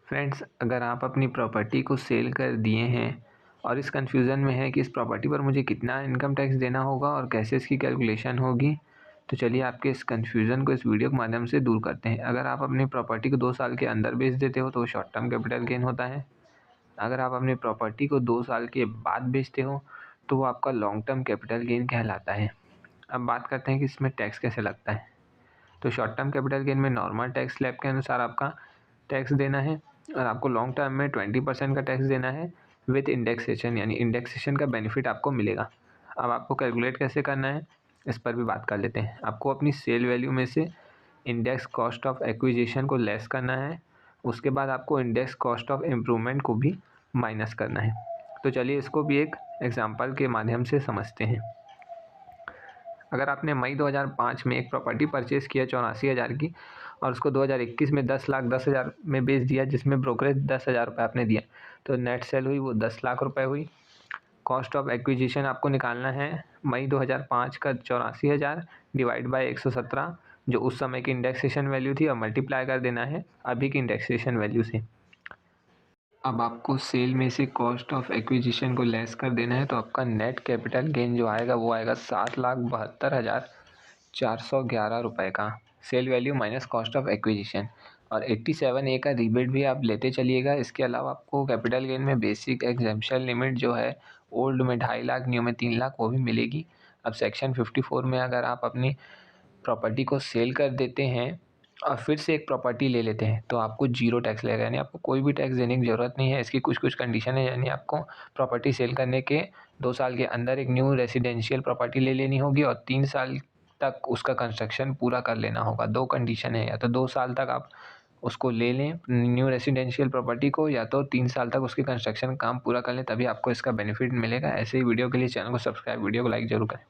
Friends, अगर आप अपनी प्रॉपर्टी को सेल कर दिए हैं और इस कन्फ्यूज़न में है कि इस प्रॉपर्टी पर मुझे कितना इनकम टैक्स देना होगा और कैसे इसकी कैलकुलेशन होगी, तो चलिए आपके इस कन्फ्यूज़न को इस वीडियो के माध्यम से दूर करते हैं। अगर आप अपनी प्रॉपर्टी को 2 साल के अंदर बेच देते हो तो वो शॉर्ट टर्म कैपिटल गेन होता है। अगर आप अपनी प्रॉपर्टी को 2 साल के बाद बेचते हो तो वो आपका लॉन्ग टर्म कैपिटल गेन कहलाता है। अब बात करते हैं कि इसमें टैक्स कैसे लगता है। तो शॉर्ट टर्म कैपिटल गेन में नॉर्मल टैक्स स्लैब के अनुसार आपका टैक्स देना है और आपको लॉन्ग टर्म में 20% का टैक्स देना है विथ इंडेक्सेशन, यानी इंडेक्सेशन का बेनिफिट आपको मिलेगा। अब आपको कैलकुलेट कैसे करना है इस पर भी बात कर लेते हैं। आपको अपनी सेल वैल्यू में से इंडेक्स कॉस्ट ऑफ एक्विजिशन को लेस करना है, उसके बाद आपको इंडेक्स कॉस्ट ऑफ इम्प्रूवमेंट को भी माइनस करना है। तो चलिए इसको भी एक एग्जांपल के माध्यम से समझते हैं। अगर आपने मई 2005 में एक प्रॉपर्टी परचेज़ किया 84,000 की और उसको 2021 में 10,10,000 में बेच दिया, जिसमें ब्रोकरेज 10,000 रुपये आपने दिया, तो नेट सेल हुई वो 10 लाख रुपए हुई। कॉस्ट ऑफ एक्विजिशन आपको निकालना है मई 2005 का 84,000 डिवाइड बाय 117, जो उस समय की इंडेक्सेशन वैल्यू थी, और मल्टीप्लाई कर देना है अभी की इंडेक्सेशन वैल्यू से। अब आपको सेल में से कॉस्ट ऑफ एक्विजिशन को लेस कर देना है, तो आपका नेट कैपिटल गेन जो आएगा वो आएगा 7,72,411 रुपये का sale value minus cost of acquisition. और 87A का रिबेट भी आप लेते चलिएगा। इसके अलावा आपको कैपिटल गेन में बेसिक एग्जेम्पशन लिमिट जो है ओल्ड में 2.5 लाख, न्यू में 3 लाख, वो भी मिलेगी। अब सेक्शन 54 में अगर आप अपनी प्रॉपर्टी को सेल कर देते हैं और फिर से एक प्रॉपर्टी ले लेते हैं तो आपको जीरो टैक्स लगेगा, यानी आपको कोई भी टैक्स देने की ज़रूरत नहीं है। इसकी कुछ कुछ कंडीशन है, यानी आपको प्रॉपर्टी सेल करने के 2 साल के अंदर एक न्यू रेसिडेंशियल प्रॉपर्टी ले लेनी होगी और 3 साल तक उसका कंस्ट्रक्शन पूरा कर लेना होगा। 2 कंडीशन है, या तो 2 साल तक आप उसको ले लें न्यू रेसिडेंशियल प्रॉपर्टी को, या तो 3 साल तक उसके कंस्ट्रक्शन काम पूरा कर लें, तभी आपको इसका बेनिफिट मिलेगा। ऐसे ही वीडियो के लिए चैनल को सब्सक्राइब, वीडियो को लाइक जरूर करें।